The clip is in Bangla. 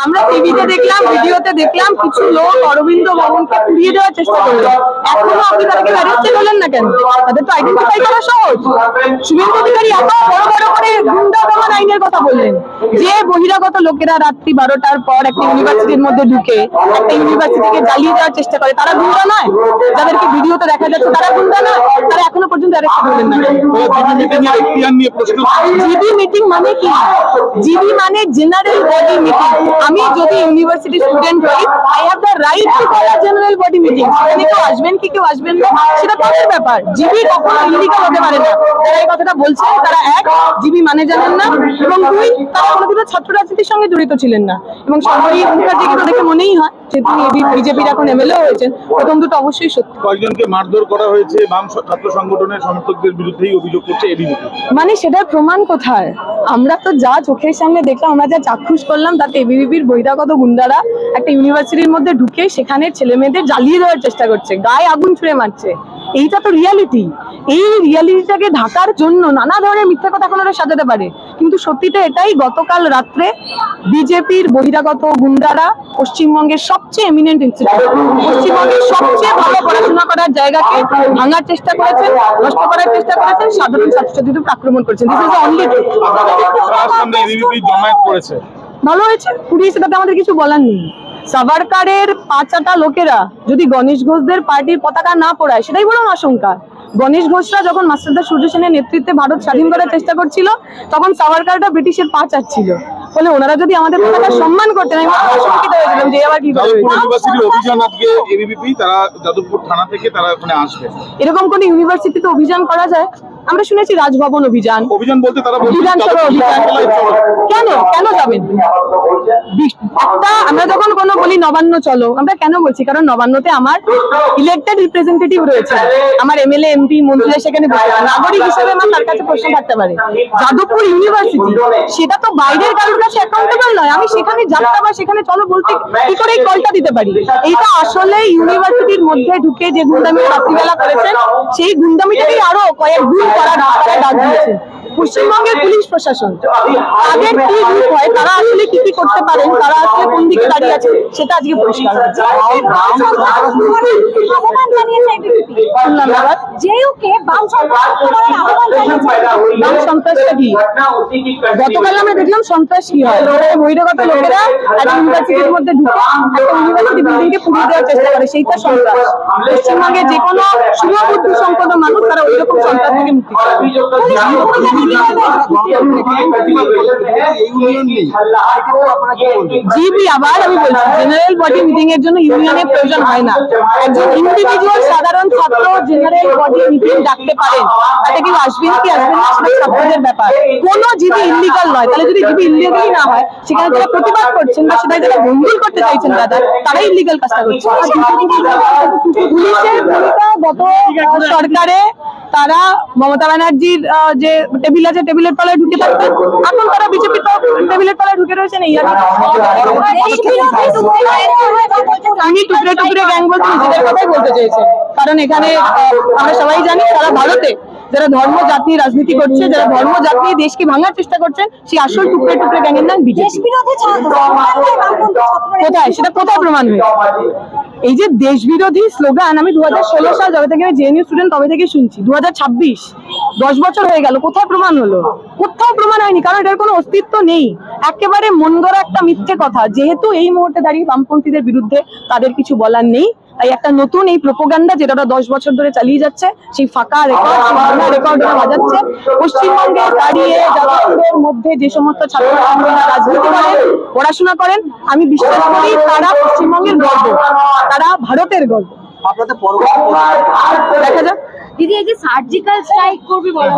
আমরা টিভিতে দেখলাম, ভিডিওতে দেখলাম কিছু লোক অরবিন্দ ভবনকে পুড়িয়ে দেওয়ার চেষ্টা করলো। এখনো আপনি তাদেরকে অ্যারেস্ট করলেন না কেন? তাদের তো আইডেন্টিফাই করা সহজ। শুভেন্দু অধিকারী এত বড় বড় করে গুন্ডা দমন আইনের কথা বললেন, যে বহিরাগত লোকেরা রাত্রি 12টার পর একটা ইউনিভার্সিটির মধ্যে ঢুকে একটা ইউনিভার্সিটিকে জ্বালিয়ে দেওয়ার চেষ্টা করে, তারা গুন্ডা নয়? যাদেরকে ভিডিওতে দেখা যাচ্ছে তারা গুন্ডা নয়? তারা এখনো পর্যন্ত অ্যারেস্ট করলেন না। জিবি মিটিং মানে কি? জিবি মানে জেনারেল বডি মিটিং। আমি যদি ইউনিভার্সিটি স্টুডেন্ট হই, I have the right to call a general body meeting. সেখানে কেউ আসবেন কি কেউ আসবেন না সেটা তাদের ব্যাপার। জিবি কখনো ইলিগাল হতে পারে না। যারা এই কথাটা বলছে তারা এক, জিবি মানে জানেন না, এবং দুই, তারা কোনোদিনও ছাত্র রাজনীতির সঙ্গে জড়িত ছিলেন না। এবং সরকারি মুখার্জিকে তো দেখে মনেই হয় যে তিনি বিজেপির এখন এমএলএ হয়েছেন। প্রথম দুটো অবশ্যই সত্যি। কয়েকজনকে মারধর করা হয়েছে, বাম ছাত্র সংগঠনের সমর্থকদের বিরুদ্ধেই অভিযোগ করছে এবিভিপি। মানে সেটার প্রমাণ কোথায়? আমরা তো যা চোখের সামনে দেখলাম, আমরা যা চাক্ষুষ করলাম, তাতে এবিভিপির বহিরাগত গুন্ডারা একটা ইউনিভার্সিটির মধ্যে ঢুকে সেখানে ছেলে মেয়েদের জ্বালিয়ে দেওয়ার চেষ্টা করছে, গায়ে আগুন ছুঁড়ে মারছে। এইটা তো রিয়ালিটি। এই রিয়ালিটিটাকে ঢাকার জন্য নানা ধরনের মিথ্যা কথা এখন ওরা সাজাতে পারে, কিন্তু সত্যিটা এটাই। গতকাল রাত্রে বিজেপির বহিরাগত গুন্ডারা পশ্চিমবঙ্গের সবচেয়ে এমিনেন্ট ইনস্টিটিউট, পশ্চিমবঙ্গের সবচেয়ে ভালো পড়াশোনা করার জায়গাকে ভাঙার চেষ্টা করেছেন, নষ্ট করার চেষ্টা করেছেন, সাধারণ ছাত্রছাত্রীদের উপর আক্রমণ করেছেন। This is the only truth. ভালো হয়েছে পুলিশ, তাতে আমাদের কিছু বলার নেই। সাভারকারের 5 লোকেরা যদি গণেশ ঘোষদের পার্টির পতাকা না পড়ায়, সেটাই বরং আশঙ্কা। গণেশ ঘোষরা যখন মাস্টারদা সূর্য সেনের নেতৃত্বে ভারত স্বাধীন করার চেষ্টা করছিল, তখন সাভারকারটা ব্রিটিশের পা চাচ্ছিল। ফলে ওনারা যদি আমাদের পতাকার সম্মান করতেন, আমি আশঙ্কিত হয়েছিলাম যে আবার কি করে। অভিযান আজকে এবিভিপি, তারা যাদবপুর থানা থেকে তারা ওখানে আসবে। এরকম কোন ইউনিভার্সিটিতে অভিযান করা যায়? আমরা শুনেছি রাজভবন অভিযান, অভিযান বলতে তারা বিধানসভা অভিযান। কেন কেন যাবেন? একটা আমরা যখন কোনো বলি নবান্ন চলো, আমরা কেন বলছি? কারণ নবান্নতে আমার ইলেক্টেড রিপ্রেজেন্টেটিভ রয়েছে, আমার এমএলএ এমপি মন্ত্রীরা সেখানে বসে। নাগরিক হিসেবে আমার তার কাছে প্রশ্ন থাকতে পারে। যাদবপুর ইউনিভার্সিটি, সেটা তো বাইরের কারোর কাছে অ্যাকাউন্টেবল নয়। আমি সেখানে যাত্রা বা সেখানে চলো বলতে কি করে এই কলটা দিতে পারি? এইটা আসলে ইউনিভার্সিটির মধ্যে ঢুকে যে গুন্ডামি রাত্রিবেলা করেছেন, সেই গুন্ডামিটাকেই আরো কয়েক গুণ করার ডাক দিয়েছে পশ্চিমবঙ্গের পুলিশ প্রশাসন। তাদের কি রূপ হয়, তারা আসলে কি কি করতে পারেন, তারা আসলে কোন দিকে দাঁড়িয়ে আছে, সেটা আজকে পরিষ্কার হচ্ছে। সন্ত্রাসটা কি? গতকাল আমরা দেখলাম সন্ত্রাস কি হয়। বহিরাগত লোকেরা একটা ইউনিভার্সিটির মধ্যে ঢুকে একটা ইউনিভার্সিটি বিল্ডিংকে পুড়িয়ে দেওয়ার চেষ্টা করে, সেইটা সন্ত্রাস। পশ্চিমবঙ্গে যে কোনো শুভ বুদ্ধি সম্পন্ন মানুষ তারা ওই রকম সন্ত্রাস থেকে মুক্তি পাবে। জিবি, আবার আমি বলছি, জেনারেল বডি মিটিং এর জন্য ইউনিয়নের প্রয়োজন হয় না। একজন ইন্ডিভিজুয়াল সাধারণ ছাত্র জেনারেল বডি মিটিং ডাকতে পারেন, তাতে কেউ আসবেন কি আসবেন না সেটা ছাত্রদের ব্যাপার। কোন জিবি ইলিগাল নয়। তাহলে যদি জিবি ইলিগালই না হয়, সেখানে যারা প্রতিবাদ করছেন বা সেটা যারা বন্ধুল করতে চাইছেন দাদা, তারা ইলিগাল কাজটা করছে। পুলিশের ভূমিকা গত সরকারে, তারা মমতা ব্যানার্জির যে টেবিল আছে টেবিলের তলায় ঢুকে থাকতেন, এখন তারা বিজেপির টেবিলের তলায় ঢুকে রয়েছেন। এই আমি টুকরে টুকরে গ্যাং বলতে নিজেদের কথাই বলতে চেয়েছেন, কারণ এখানে আমরা সবাই জানি তারা ভারতে যারা ধর্ম জাতি রাজনীতি করছে, যারা ধর্ম জাতি দেশকে ভাঙার চেষ্টা করছেন, সেই আসল টুকরে টুকরে গ্যাংয়ের নাম বিজেপি। কোথায় সেটা কোথায় প্রমাণ হয়েছে? এই যে দেশ বিরোধী স্লোগান আমি 2016 সাল যবে থেকে জেএনইউ স্টুডেন্ট তবে থেকে শুনছি, 2026 10 বছর হয়ে গেল, কোথায় প্রমাণ হলো? কোথাও প্রমাণ হয়নি, কারণ এটার কোনো অস্তিত্ব নেই। একেবারে মন গড়া একটা মিথ্যে কথা। যেহেতু এই মুহূর্তে দাঁড়িয়ে বামপন্থীদের বিরুদ্ধে তাদের কিছু বলার নেই, তাই একটা নতুন এই প্রোপাগান্ডা যেটা 10 বছর ধরে চালিয়ে যাচ্ছে, সেই ফাঁকা রেকর্ড, রেকর্ড বাজাচ্ছে। পশ্চিমবঙ্গে দাঁড়িয়ে যাদবপুরের মধ্যে যে সমস্ত ছাত্ররা রাজনীতি করেন, পড়াশোনা করেন, আমি বিশ্বাস করি তারা পশ্চিমবঙ্গের গর্ব, তারা ভারতের গর্ব। আপনাদের পরবর্তী দেখা যাক দিদি, এই যে সার্জিক্যাল স্ট্রাইক করবে বলা